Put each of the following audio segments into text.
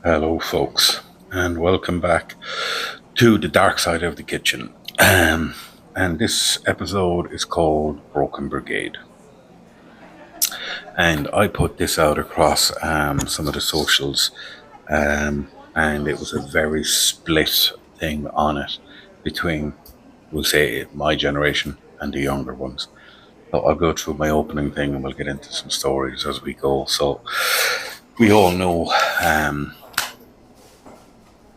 Hello, folks, and welcome back to the dark side of the kitchen. And this episode is called Broken Brigade. And I put this out across some of the socials, and it was a very split thing on it between, we'll say, my generation and the younger ones. So I'll go through my opening thing and we'll get into some stories as we go. So we all know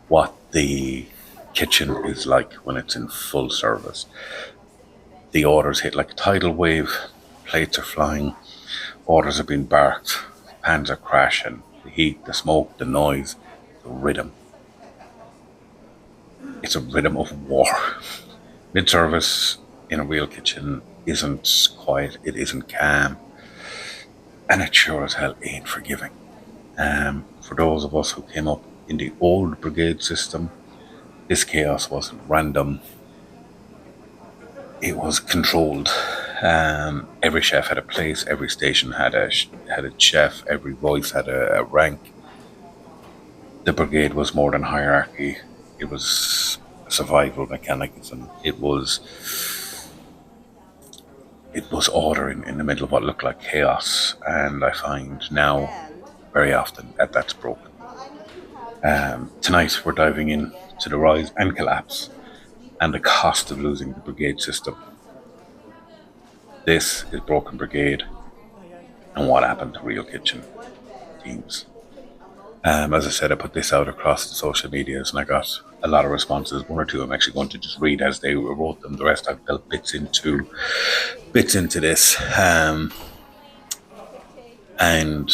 what the kitchen is like when it's in full service. The orders hit like a tidal wave, plates are flying, orders are being barked, pans are crashing, the heat, the smoke, the noise, the rhythm. It's a rhythm of war. Mid-service in a real kitchen isn't quiet, it isn't calm, and it sure as hell ain't forgiving. For those of us who came up in the old brigade system, this chaos wasn't random, it was controlled. Every chef had a place, every station had a chef, every voice had a rank. The brigade was more than hierarchy, it was survival mechanism. It was order in the middle of what looked like chaos, and I find now very often that's broken. Tonight we're diving into the rise and collapse and the cost of losing the brigade system. This is Broken Brigade and what happened to real kitchen teams. As I said, I put this out across the social medias and I got a lot of responses. One or two I'm actually going to just read as they wrote them. The rest I've built bits into this. And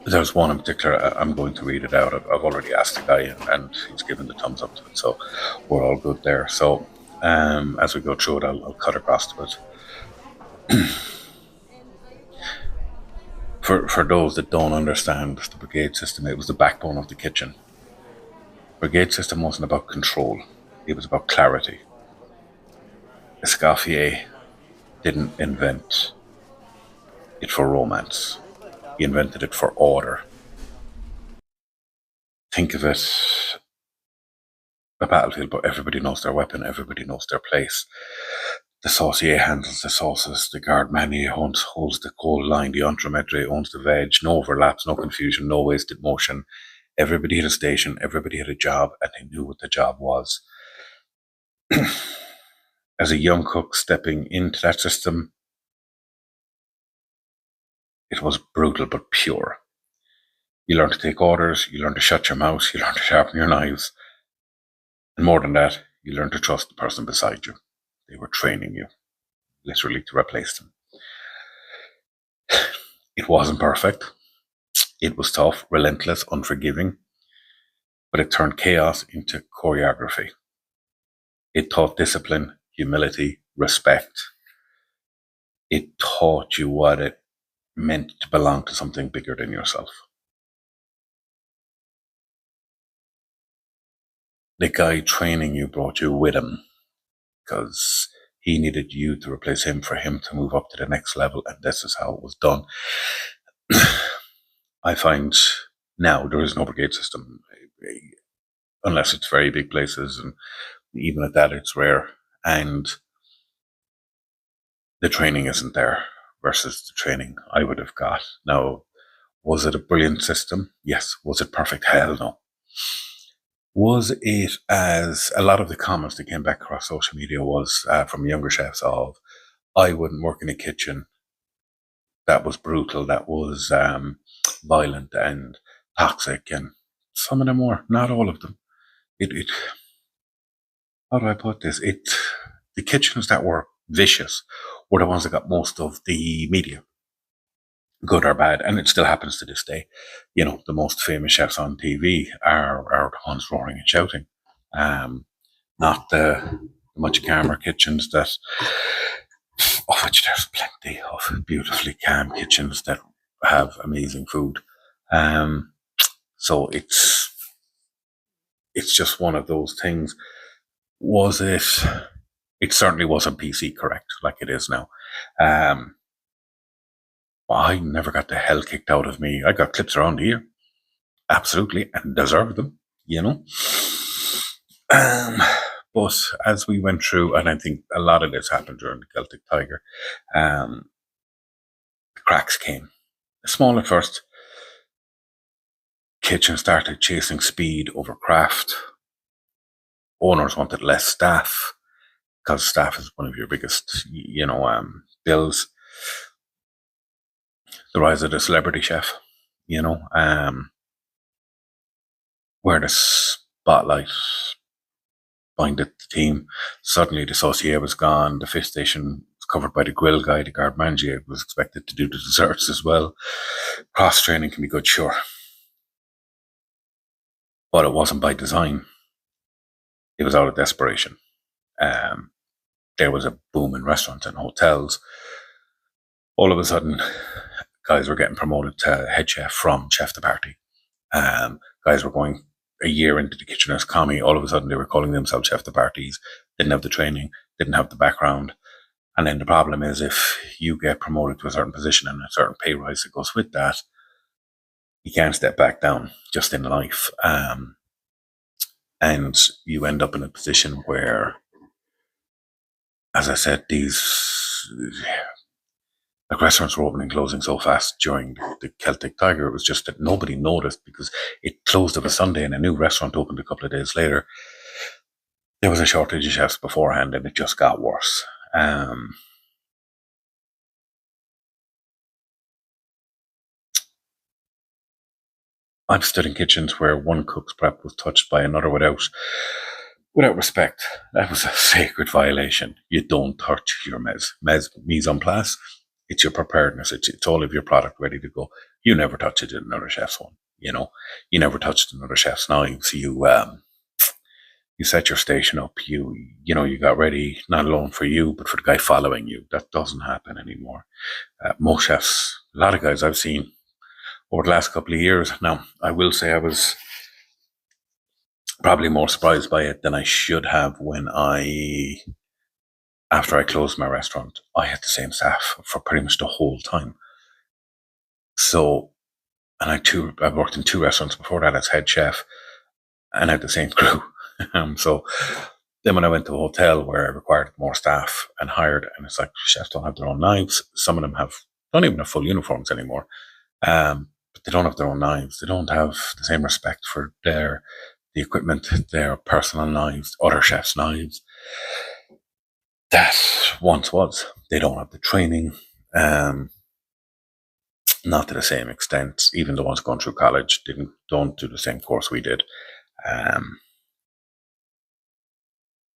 there's one in particular, I'm going to read it out. I've already asked the guy and he's given the thumbs up to it, so we're all good there. So as we go through it, I'll cut across to it. For those that don't understand the brigade system, it was the backbone of the kitchen. Brigade system wasn't about control, it was about clarity. Escoffier didn't invent it for romance, he invented it for order. Think of it a battlefield, but everybody knows their weapon, everybody knows their place. The saucier handles the sauces, the garde-manier holds the cold line, the entremaitre owns the veg, no overlaps, no confusion, no wasted motion. Everybody had a station, everybody had a job, and they knew what the job was. As a young cook stepping into that system, it was brutal but pure. You learn to take orders, you learn to shut your mouth, you learn to sharpen your knives, and more than that, you learn to trust the person beside you. They were training you, literally, to replace them. It wasn't perfect. It was tough, relentless, unforgiving, but it turned chaos into choreography. It taught discipline, humility, respect. It taught you what it meant to belong to something bigger than yourself. The guy training you brought you with him because he needed you to replace him for him to move up to the next level, and this is how it was done. I find now there is no brigade system, unless it's very big places, and even at that it's rare, and the training isn't there versus the training I would have got. Now, was it a brilliant system? Yes. Was it perfect? Hell no. Was it, as a lot of the comments that came back across social media was from younger chefs of, I wouldn't work in a kitchen that was brutal, that was violent and toxic, and some of them were, not all of them. How do I put this? The kitchens that were vicious were the ones that got most of the media, good or bad, and it still happens to this day. You know, the most famous chefs on TV are the ones roaring and shouting, not the much calmer kitchens that, of which there's plenty of beautifully calm kitchens that have amazing food. So it's just one of those things. Was it? It certainly wasn't PC correct like it is now. I never got the hell kicked out of me. I got clips around here, absolutely, and deserved them, you know. Um, but as we went through, and I think a lot of this happened during the Celtic Tiger, the cracks came. Small at first. Kitchen started chasing speed over craft. Owners wanted less staff because staff is one of your biggest, bills. The rise of the celebrity chef, where the spotlight blinded the team. Suddenly the saucier was gone. The fish station was covered by the grill guy. The garde-manger was expected to do the desserts as well. Cross-training can be good, sure. But it wasn't by design. It was out of desperation. There was a boom in restaurants and hotels. All of a sudden, guys were getting promoted to head chef from chef de partie. Guys were going a year into the kitchen as commie. All of a sudden, they were calling themselves chef de parties. Didn't have the training, didn't have the background. And then the problem is, if you get promoted to a certain position and a certain pay rise that goes with that, you can't step back down just in life. And you end up in a position where, as I said, like restaurants were opening and closing so fast during the Celtic Tiger. It was just that nobody noticed because it closed on a Sunday and a new restaurant opened a couple of days later. There was a shortage of chefs beforehand and it just got worse. I've stood in kitchens where one cook's prep was touched by another without respect. That was a sacred violation. You don't touch your mise en place. It's your preparedness. It's all of your product ready to go. You never touch it in another chef's one. You never touched another chef's knives. You set your station up. You got ready not alone for you, but for the guy following you. That doesn't happen anymore. Most chefs, a lot of guys I've seen over the last couple of years. Now, I will say I was probably more surprised by it than I should have after I closed my restaurant, I had the same staff for pretty much the whole time. So, and I worked in 2 restaurants before that as head chef and I had the same crew. So then when I went to a hotel where I required more staff and hired, and it's like chefs don't have their own knives. Some of them don't even have full uniforms anymore. But they don't have their own knives. They don't have the same respect for the equipment, their personal knives, other chefs' knives. That once was. They don't have the training, not to the same extent. Even the ones going through college don't do the same course we did.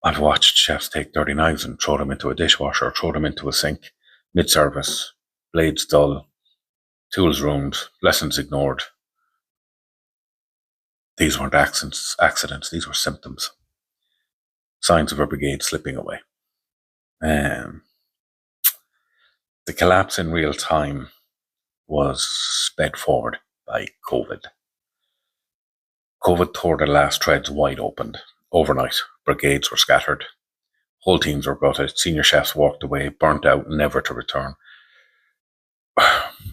I've watched chefs take dirty knives and throw them into a dishwasher, or throw them into a sink, mid-service, blades dull, tools ruined, lessons ignored. These weren't accidents, these were symptoms. Signs of a brigade slipping away. The collapse in real time was sped forward by COVID. COVID tore the last threads wide open. Overnight, brigades were scattered. Whole teams were gutted. Senior chefs walked away, burnt out, never to return.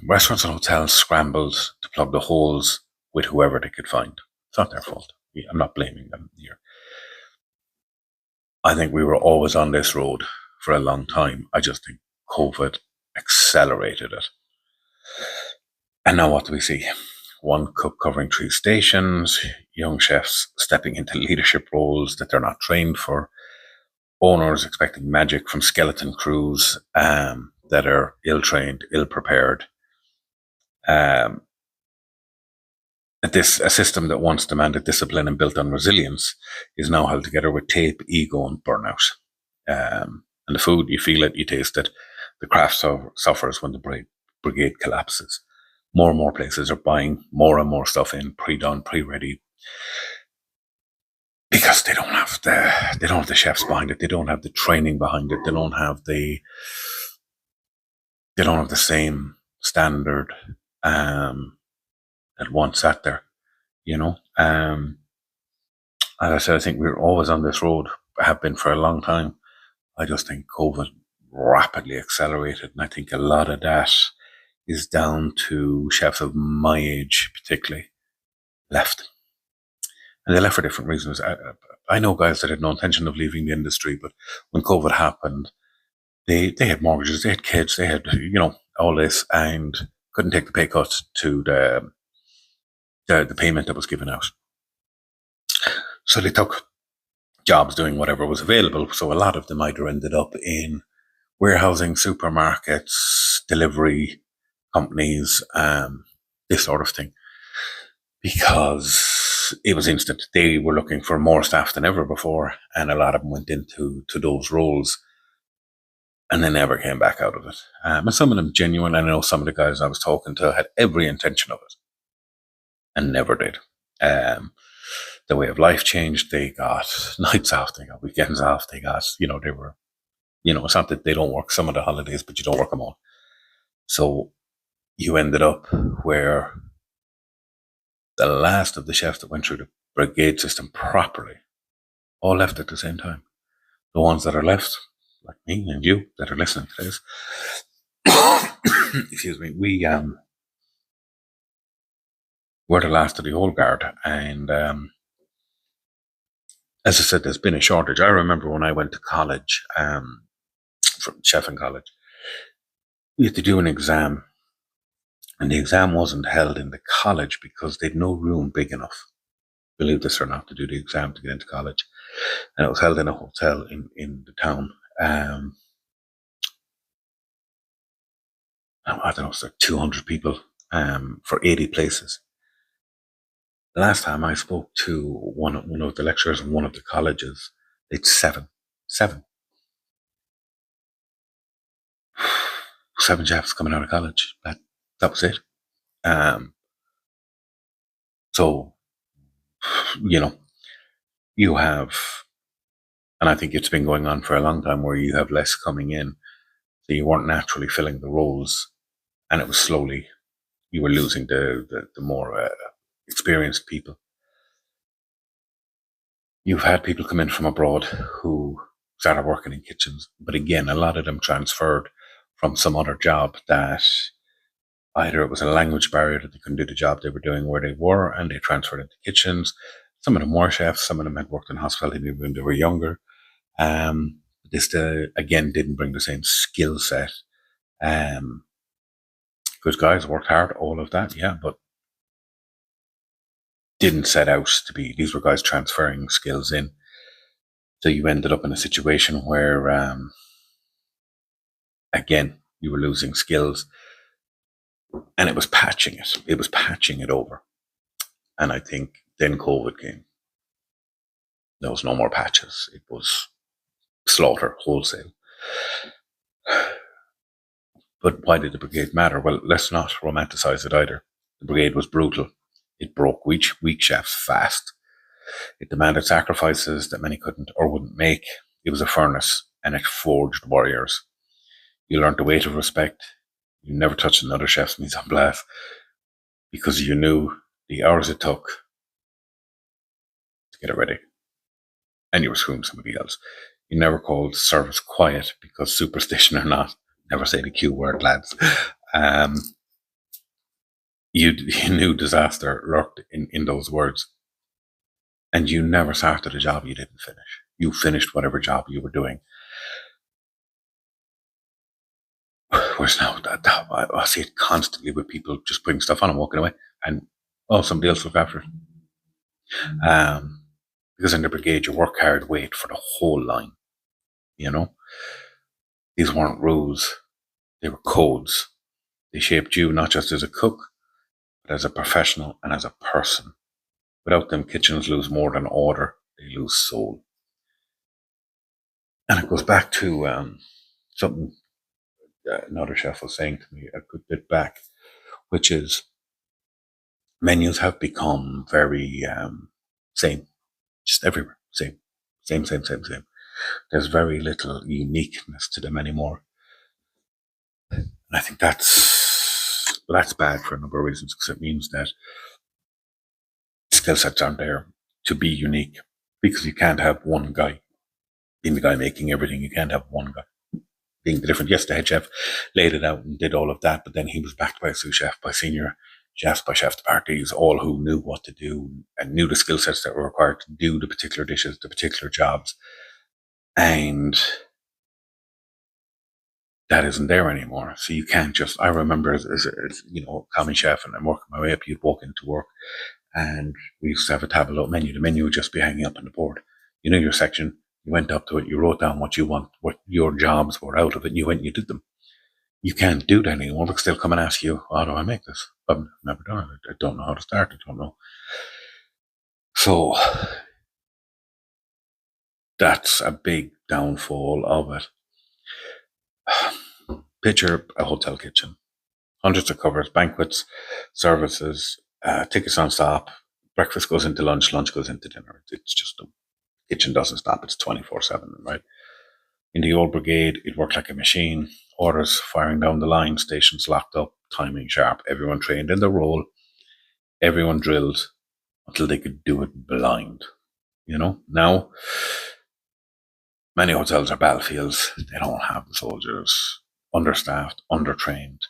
Restaurants and hotels scrambled to plug the holes with whoever they could find. It's not their fault. I'm not blaming them here. I think we were always on this road for a long time. I just think COVID accelerated it. And now what do we see? One cook covering 3 stations, young chefs stepping into leadership roles that they're not trained for, owners expecting magic from skeleton crews that are ill-trained, ill-prepared. A system that once demanded discipline and built on resilience is now held together with tape, ego, and burnout. And the food, you feel it, you taste it. The craft suffers when the brigade collapses. More and more places are buying more and more stuff in, pre-done, pre-ready, because they don't have the chefs behind it. They don't have the training behind it. They don't have the same standard that once sat there. As I said, I think we're always on this road, have been for a long time. I just think COVID rapidly accelerated, and I think a lot of that is down to chefs of my age, particularly, left. And they left for different reasons. I know guys that had no intention of leaving the industry, but when COVID happened, they had mortgages, they had kids, they had, all this, and couldn't take the pay cut to the payment that was given out. So they took jobs doing whatever was available. So a lot of them either ended up in warehousing, supermarkets, delivery companies, this sort of thing, because it was instant. They were looking for more staff than ever before, and a lot of them went into those roles, and they never came back out of it. And some of them genuine. I know some of the guys I was talking to had every intention of it, and never did. The way of life changed. They got nights off, they got weekends off, they got, they were, it's not that they don't work some of the holidays, but you don't work them all. So you ended up where the last of the chefs that went through the brigade system properly all left at the same time. The ones that are left, like me and you that are listening to this, excuse me, we're the last of the old guard. And as I said, there's been a shortage. I remember when I went to college, from chef in college, we had to do an exam, and the exam wasn't held in the college because they'd no room big enough, believe this or not, to do the exam to get into college. And it was held in a hotel in the town. I don't know, it's like 200 people for 80 places. The last time I spoke to one of the lecturers in one of the colleges, it's seven. Seven chefs coming out of college. That was it. So, you have, and I think it's been going on for a long time, where you have less coming in. So you weren't naturally filling the roles, and it was slowly, you were losing the more experienced people. You've had people come in from abroad who started working in kitchens, but again, a lot of them transferred from some other job that either it was a language barrier that they couldn't do the job they were doing where they were, and they transferred into kitchens. Some of them were chefs, some of them had worked in hospitality when they were younger. This again didn't bring the same skill set. Good guys, worked hard, all of that, yeah, but didn't set out to be. These were guys transferring skills in. So you ended up in a situation where, again, you were losing skills, and it was patching it. It was patching it over. And I think then COVID came. There was no more patches. It was slaughter, wholesale. But why did the brigade matter? Well, let's not romanticize it either. The brigade was brutal. It broke weak chefs fast. It demanded sacrifices that many couldn't or wouldn't make. It was a furnace, and it forged warriors. You learned the weight of respect. You never touched another chef's mise en place because you knew the hours it took to get it ready, and you were screwing somebody else. You never called service quiet because, superstition or not, never say the Q word, lads. You knew disaster lurked in those words. And you never started a job you didn't finish. You finished whatever job you were doing. Whereas now, I see it constantly with people just putting stuff on and walking away, and somebody else look after it. Because in the brigade, you work hard, wait for the whole line. These weren't rules; they were codes. They shaped you not just as a cook, but as a professional and as a person. Without them, kitchens lose more than order; they lose soul. And it goes back to something another chef was saying to me a good bit back, which is menus have become very same, just everywhere, same. There's very little uniqueness to them anymore. And I think that's bad for a number of reasons, because it means that skill sets aren't there to be unique, because you can't have one guy being the guy making everything. You can't have one guy. being the different. Yes, the head chef laid it out and did all of that, but then he was backed by a sous chef, by senior chefs, by chefs de parties, all who knew what to do and knew the skill sets that were required to do the particular dishes, the particular jobs. And that isn't there anymore. So you can't just, I remember as common chef, and I'm working my way up, you'd walk into work and we used to have a tableau menu. The menu would just be hanging up on the board. You know your section, you went up to it, you wrote down what you want, what your jobs were out of it, and you went and you did them. You can't do that anymore because they'll come and ask you, how do I make this? I've never done it. I don't know how to start. I don't know. So that's a big downfall of it. Picture a hotel kitchen, hundreds of covers, banquets, services, tickets on stop. Breakfast goes into lunch, lunch goes into dinner. It's just the kitchen doesn't stop. It's 24/7, right? In the old brigade, it worked like a machine. Orders firing down the line, stations locked up, timing sharp. Everyone trained in their role. Everyone drilled until they could do it blind. Now many hotels are battlefields. They don't have the soldiers, understaffed, undertrained.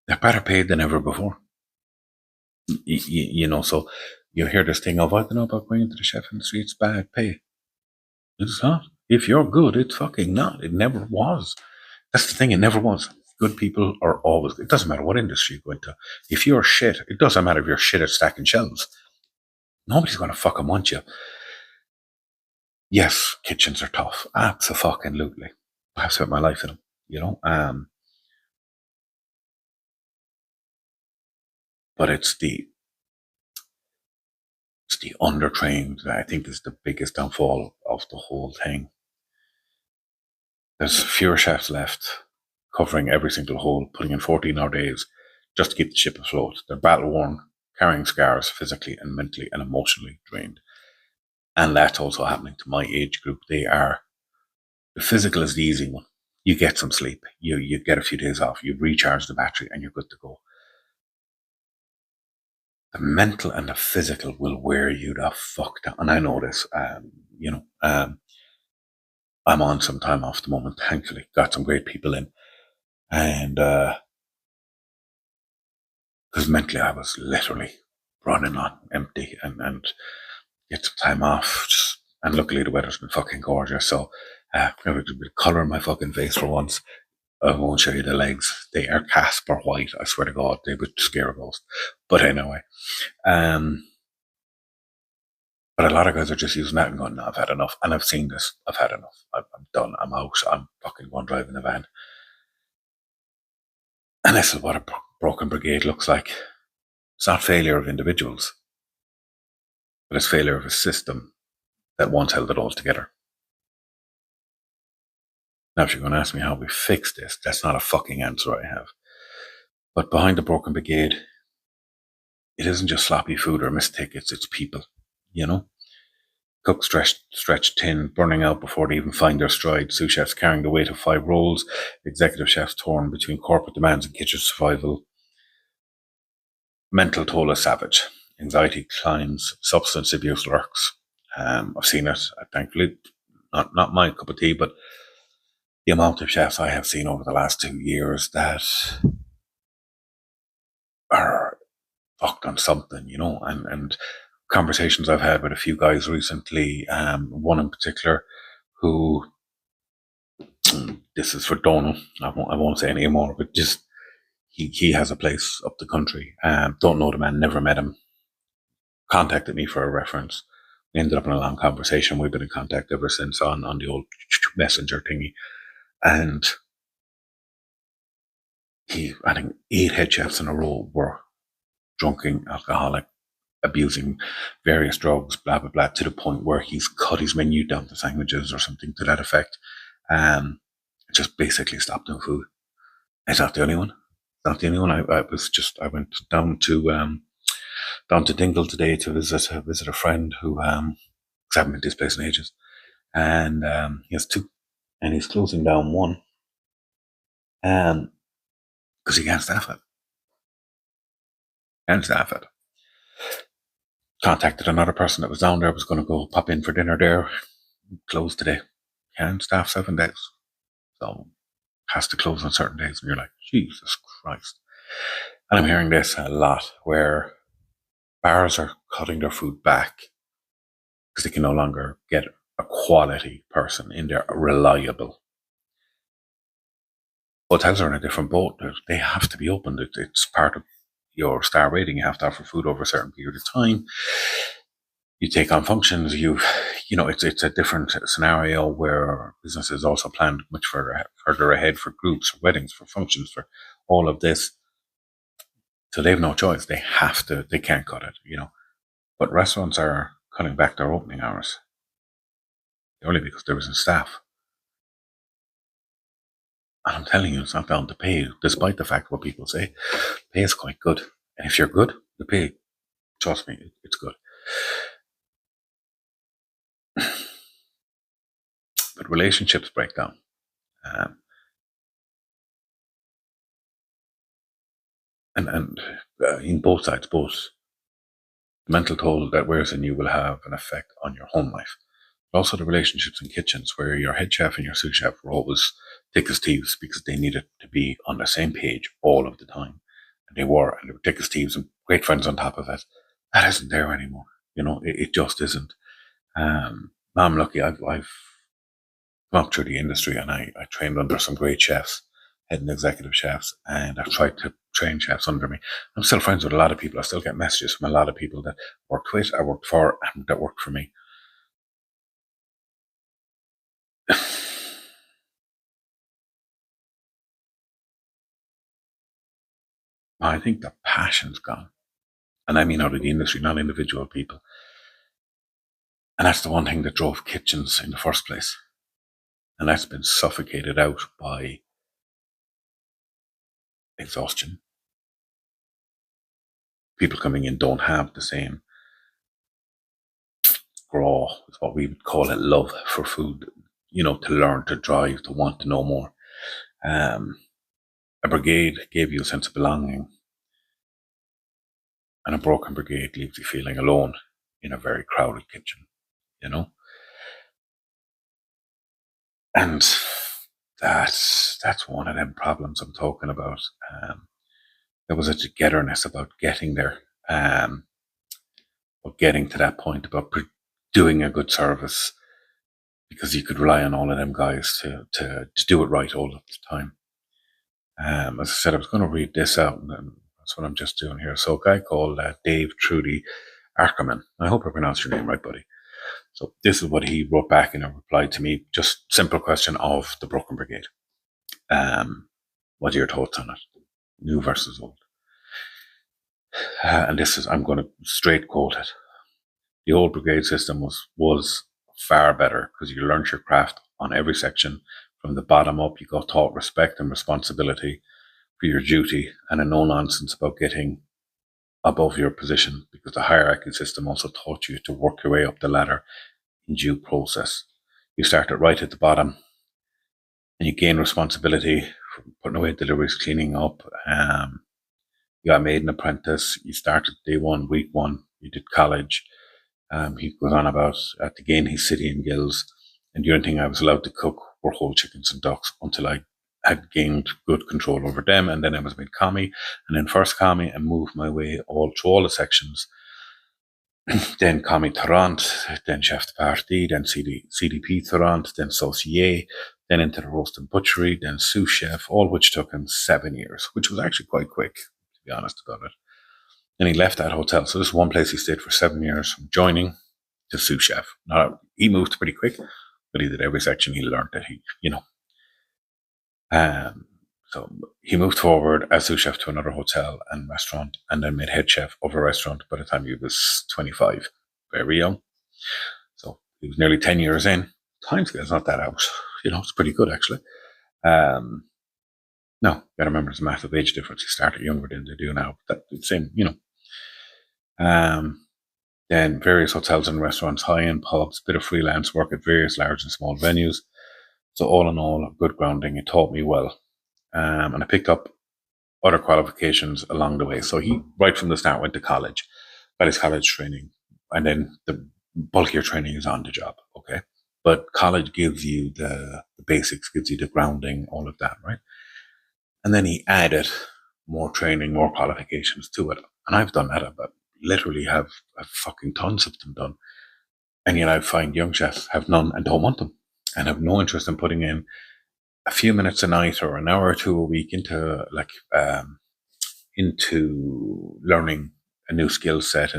They're better paid than ever before. So you hear this thing of, I don't know about going into the chef industry, it's bad pay. It's not. If you're good, it's fucking not. It never was. That's the thing, it never was. Good people are always good. It doesn't matter what industry you go into. If you're shit, it doesn't matter if you're shit at stacking shelves. Nobody's going to fucking want you. Yes, kitchens are tough. Absolutely. I've spent my life in them, but it's the undertrained that I think is the biggest downfall of the whole thing. There's fewer chefs left covering every single hole, putting in 14-hour days just to keep the ship afloat. They're battle worn, carrying scars, physically and mentally and emotionally drained. And that's also happening to my age group. The physical is the easy one. You get some sleep, you get a few days off, you recharge the battery, and you're good to go. The mental and the physical will wear you the fuck down. And I know this, I'm on some time off at the moment, thankfully. Got some great people in. And because mentally I was literally running on empty and get some time off. And luckily the weather's been fucking gorgeous. So a bit of colour in my fucking face for once. I won't show you the legs. They are Casper white. I swear to God, they would scare a ghost. But anyway, but a lot of guys are just using that and going, no, I've had enough. And I've seen this. I've had enough. I'm done. I'm out. I'm fucking going driving the van. And this is what a broken brigade looks like. It's not failure of individuals, but it's failure of a system that once held it all together. Now, if you're going to ask me how we fix this, that's not a fucking answer I have. But behind the broken brigade, it isn't just sloppy food or missed tickets, it's people, Cooks stretched thin, burning out before they even find their stride. Sous chefs carrying the weight of 5 roles. Executive chefs torn between corporate demands and kitchen survival. Mental toll is savage. Anxiety climbs. Substance abuse lurks. I've seen it, thankfully. Not my cup of tea, but the amount of chefs I have seen over the last 2 years that are fucked on something, and conversations I've had with a few guys recently, one in particular who, this is for Donal, I won't say any more, but just, he has a place up the country. Don't know the man, never met him. Contacted me for a reference. We ended up in a long conversation. We've been in contact ever since on the old messenger thingy. And I think 8 head chefs in a row were drunken, alcoholic, abusing various drugs, blah, blah, blah, to the point where he's cut his menu down to sandwiches or something to that effect. Just basically stopped doing food. It's not the only one. Not the only one. I went down to Dingle today to visit a friend who, because I haven't been to this place in ages. And he has 2, and he's closing down 1. Because he can't staff it. Contacted another person that was down there, was going to go pop in for dinner there. Closed today. Can't staff 7 days. So has to close on certain days, and you're like, Jesus Christ. And I'm hearing this a lot where bars are cutting their food back because they can no longer get a quality person in there, reliable. Hotels are in a different boat. They have to be opened. It's part of your star rating. You have to offer food over a certain period of time. You take on functions. It's a different scenario where businesses also plan much further ahead for groups, for weddings, for functions, for all of this. So they have no choice. They have to. They can't cut it. But restaurants are cutting back their opening hours only because there isn't staff. And I'm telling you, it's not down to pay, despite the fact what people say. Pay is quite good. And if you're good, the pay, trust me, it's good. But relationships break down. And in both sides, both the mental toll that wears on you will have an effect on your home life. But also the relationships in kitchens where your head chef and your sous chef were always thick as thieves because they needed to be on the same page all of the time. And they were thick as thieves and great friends on top of it. That isn't there anymore. It just isn't. I'm lucky. I've come up through the industry, and I trained under some great chefs, head and executive chefs, and I've tried to train chefs under me. I'm still friends with a lot of people. I still get messages from a lot of people that worked with, I worked for, and that worked for me. I think the passion's gone. And I mean out of the industry, not individual people. And that's the one thing that drove kitchens in the first place. And that's been suffocated out by exhaustion. People coming in don't have the same raw, is what we would call it, love for food, to learn, to drive, to want to know more. A brigade gave you a sense of belonging, and a broken brigade leaves you feeling alone in a very crowded kitchen, And that's one of them problems I'm talking about. There was a togetherness about getting there, about getting to that point, about doing a good service, because you could rely on all of them guys to do it right all of the time. As I said, I was going to read this out, and that's what I'm just doing here. So a guy called Dave Trudy Ackerman. I hope I pronounced your name right, buddy. So this is what he wrote back in a reply to me. Just simple question of the Broken Brigade. What are your thoughts on it? New versus old. And I'm going to straight quote it. The old brigade system was far better because you learned your craft on every section. From the bottom up, you got taught respect and responsibility for your duty and a no nonsense about getting above your position, because the hierarchy system also taught you to work your way up the ladder in due process. You started right at the bottom and you gain responsibility for putting away deliveries, cleaning up. You got made an apprentice. You started day one, week one. You did college. He goes on about at the Gainey City in Gills, and the only thing I was allowed to cook were whole chickens and ducks until I had gained good control over them, and then I was made commie, and then first commie, and moved my way all through all the sections. Then commie Tarrant, then chef de partie, then CDP Tarrant, then saucier, then into the roast and butchery, then sous chef, all which took him 7 years, which was actually quite quick, to be honest about it. Then he left that hotel. So this is one place he stayed for 7 years, from joining to sous chef. Now, he moved pretty quick, but he did every section. He learned that so he moved forward as sous chef to another hotel and restaurant, and then made head chef of a restaurant by the time he was 25, very young. So he was nearly 10 years in. Timescale's not that out. It's pretty good, actually. No, you gotta remember there's a massive age difference. He started younger than they do now. But that's the same, Then various hotels and restaurants, high-end pubs, bit of freelance work at various large and small venues. So all in all, good grounding. It taught me well. And I picked up other qualifications along the way. So he, right from the start, went to college, got his college training, and then the bulkier training is on the job, okay? But college gives you the basics, gives you the grounding, all of that, right? And then he added more training, more qualifications to it. And I've done that, but literally have fucking tons of them done. And yet I find young chefs have none and don't want them and have no interest in putting in a few minutes a night or an hour or two a week into learning a new skill set,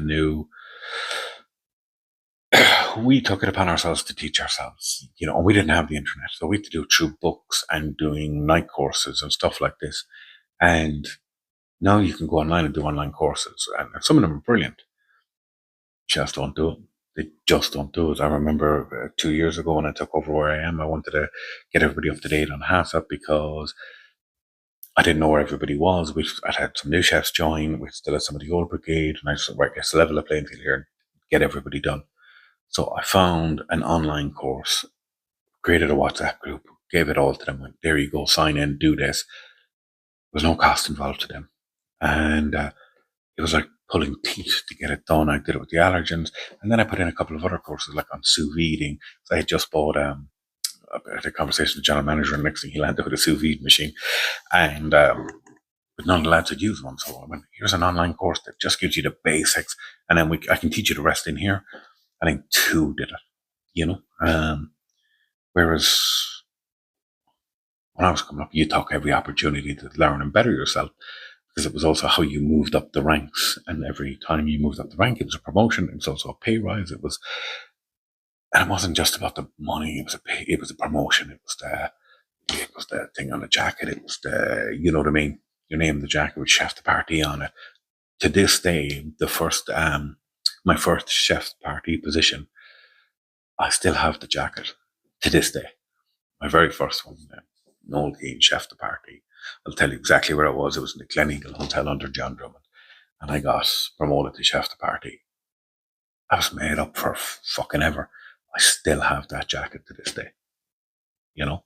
we took it upon ourselves to teach ourselves, and we didn't have the internet. So we had to do it through books and doing night courses and stuff like this. And now you can go online and do online courses, and some of them are brilliant. Just don't do it. They just don't do it. I remember 2 years ago when I took over where I am, I wanted to get everybody up to date on HACCP because I didn't know where everybody was. I'd had some new chefs join. We still had some of the old brigade, and I just said, right, let's level the playing field here and get everybody done. So I found an online course, created a WhatsApp group, gave it all to them. Like, there you go, sign in, do this. There was no cost involved to them. And it was like pulling teeth to get it done. I did it with the allergens. And then I put in a couple of other courses, like on sous videing. So I had just bought I had a conversation with the general manager, and next thing he landed with a sous vide machine. And but none of the lads had used one. So I went, here's an online course that just gives you the basics. And then I can teach you the rest in here. I think 2 did it, whereas when I was coming up, you took every opportunity to learn and better yourself, because it was also how you moved up the ranks. And every time you moved up the rank, it was a promotion. It was also a pay rise. And it wasn't just about the money. It was a promotion. It was the thing on the jacket. It was you know what I mean? Your name on the jacket with Chef de Partie on it. To this day, my first chef party position, I still have the jacket to this day. My very first one, Noel Keane, Chef de Party. I'll tell you exactly where it was. It was in the Gleneagle Hotel under John Drummond. And I got promoted to Chef de Party. I was made up for fucking ever. I still have that jacket to this day, And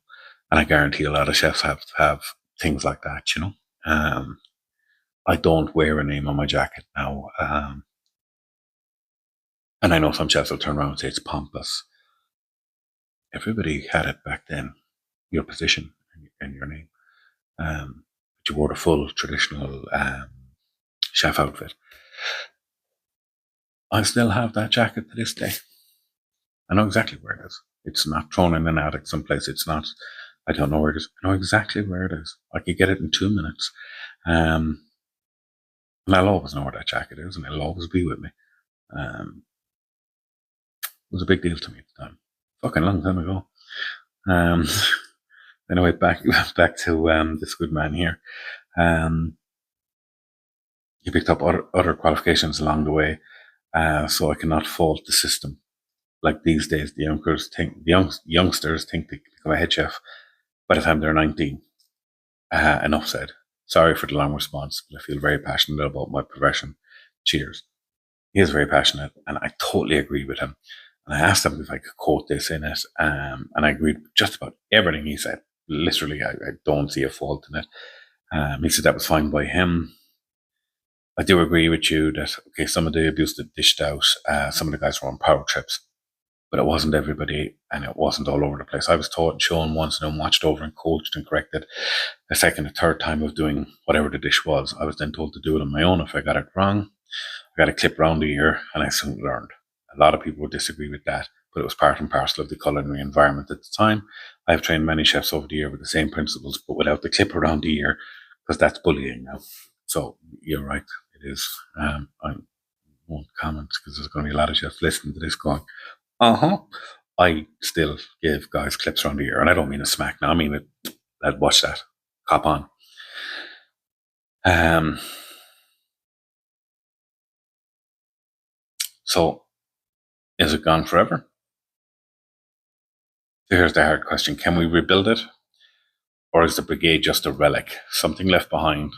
I guarantee a lot of chefs have things like that, I don't wear a name on my jacket now. And I know some chefs will turn around and say it's pompous. Everybody had it back then, your position and your name. But you wore the full traditional chef outfit. I still have that jacket to this day. I know exactly where it is. It's not thrown in an attic someplace. It's not, I don't know where it is. I know exactly where it is. I could get it in 2 minutes. And I'll always know where that jacket is, and it'll always be with me. It was a big deal to me at the time. Fucking long time ago. Anyway, back to this good man here. He picked up other qualifications along the way, so I cannot fault the system. Like these days, the youngsters think they can become a head chef by the time they're 19. Enough said. Sorry for the long response, but I feel very passionate about my profession. Cheers. He is very passionate, and I totally agree with him. And I asked him if I could quote this in it, and I agreed with just about everything he said. Literally, I don't see a fault in it. He said that was fine by him. I do agree with you that, okay, some of the abuse that dished out, some of the guys were on power trips, but it wasn't everybody, and it wasn't all over the place. I was taught and shown once, and then watched over and coached and corrected a second, a third time of doing whatever the dish was. I was then told to do it on my own. If I got it wrong, I got a clip around the ear, and I soon learned. A lot of people would disagree with that, but it was part and parcel of the culinary environment at the time. I've trained many chefs over the year with the same principles, but without the clip around the ear, because that's bullying now. So you're right, it is. I won't comment because there's going to be a lot of chefs listening to this going, I still give guys clips around the ear, and I don't mean a smack now. I mean it. I'd watch that. Cop on. So, is it gone forever? So here's the hard question. Can we rebuild it? Or is the brigade just a relic, something left behind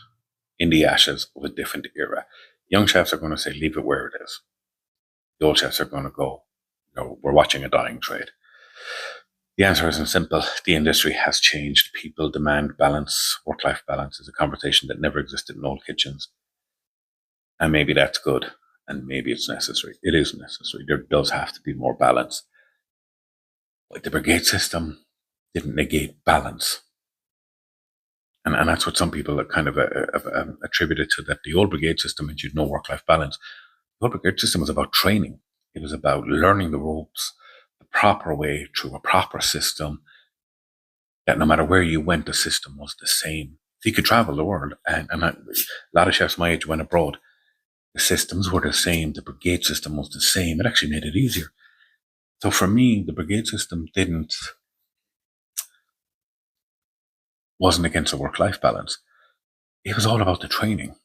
in the ashes of a different era? Young chefs are going to say, leave it where it is. The old chefs are going to go, we're watching a dying trade. The answer isn't simple. The industry has changed. People demand balance. Work-life balance is a conversation that never existed in old kitchens. And maybe that's good. And maybe it's necessary. It is necessary. There does have to be more balance. Like the brigade system, didn't negate balance. And that's what some people are kind of attributed to, that the old brigade system meant you'd no work-life balance. The old brigade system was about training. It was about learning the ropes the proper way through a proper system, that no matter where you went, the system was the same. So you could travel the world. A lot of chefs my age went abroad. The systems were the same. The brigade system was the same. It actually made it easier. So for me, the brigade system wasn't against a work-life balance. It was all about the training.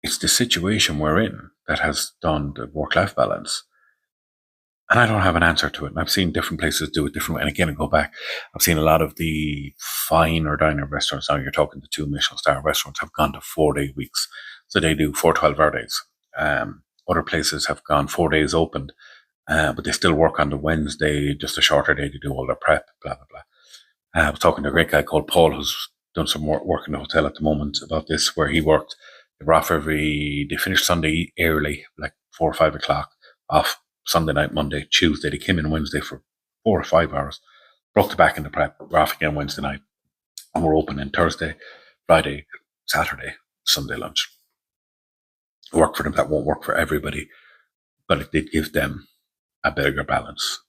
It's the situation we're in that has done the work-life balance. And I don't have an answer to it. And I've seen different places do it differently. And again, I go back, I've seen a lot of the finer diner restaurants. Now you're talking the 2 Michelin star restaurants have gone to 4-day weeks. So they do 4 12-hour days. Other places have gone 4 days opened, but they still work on the Wednesday, just a shorter day to do all their prep, blah, blah, blah. I was talking to a great guy called Paul, who's done some work in the hotel at the moment about this, where he worked. They were off they finished Sunday early, like 4 or 5 o'clock, off Sunday night, Monday, Tuesday. They came in Wednesday for 4 or 5 hours, broke the back in the prep. We're off again Wednesday night, and we're open in Thursday, Friday, Saturday, Sunday lunch. Work for them. That won't work for everybody, but it did give them a bigger balance.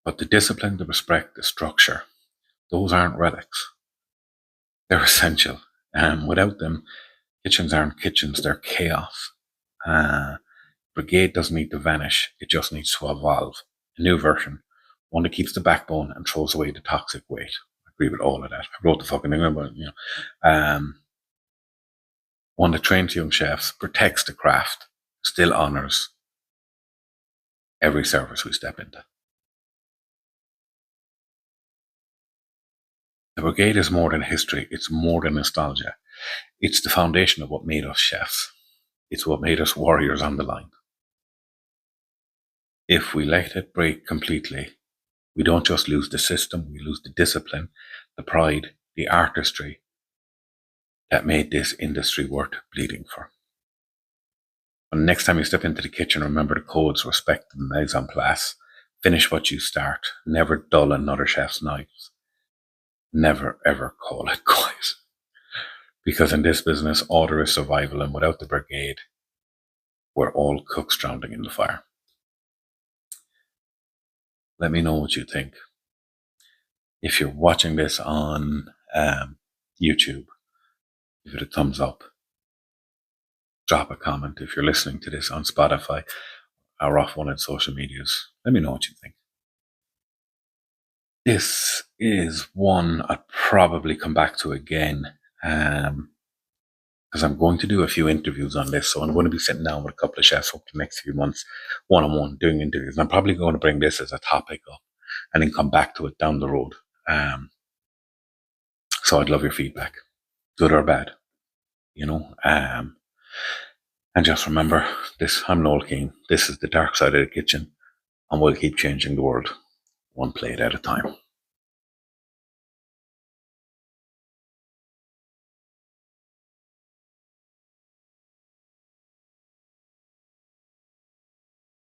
But the discipline, the respect, the structure, those aren't relics. They're essential. Without them, kitchens aren't kitchens, they're chaos. Brigade doesn't need to vanish, it just needs to evolve. A new version, one that keeps the backbone and throws away the toxic weight. I agree with all of that. I wrote the fucking thing about it, one that trains young chefs, protects the craft, still honours every service we step into. The brigade is more than history, it's more than nostalgia. It's the foundation of what made us chefs. It's what made us warriors on the line. If we let it break completely, we don't just lose the system, we lose the discipline, the pride, the artistry that made this industry worth bleeding for. And next time you step into the kitchen, remember the codes, respect the mise en place, finish what you start, never dull another chef's knives. Never ever call it quits. Because in this business, order is survival, and without the brigade, we're all cooks drowning in the fire. Let me know what you think. If you're watching this on YouTube, give it a thumbs up. Drop a comment. If you're listening to this on Spotify or off one of the social medias, let me know what you think. This is one I'd probably come back to again, because I'm going to do a few interviews on this. So I'm going to be sitting down with a couple of chefs over the next few months, one-on-one, doing interviews. And I'm probably going to bring this as a topic up and then come back to it down the road. So I'd love your feedback, good or bad, and just remember this, I'm Noel Keane. This is the dark side of the kitchen, and we'll keep changing the world one plate at a time.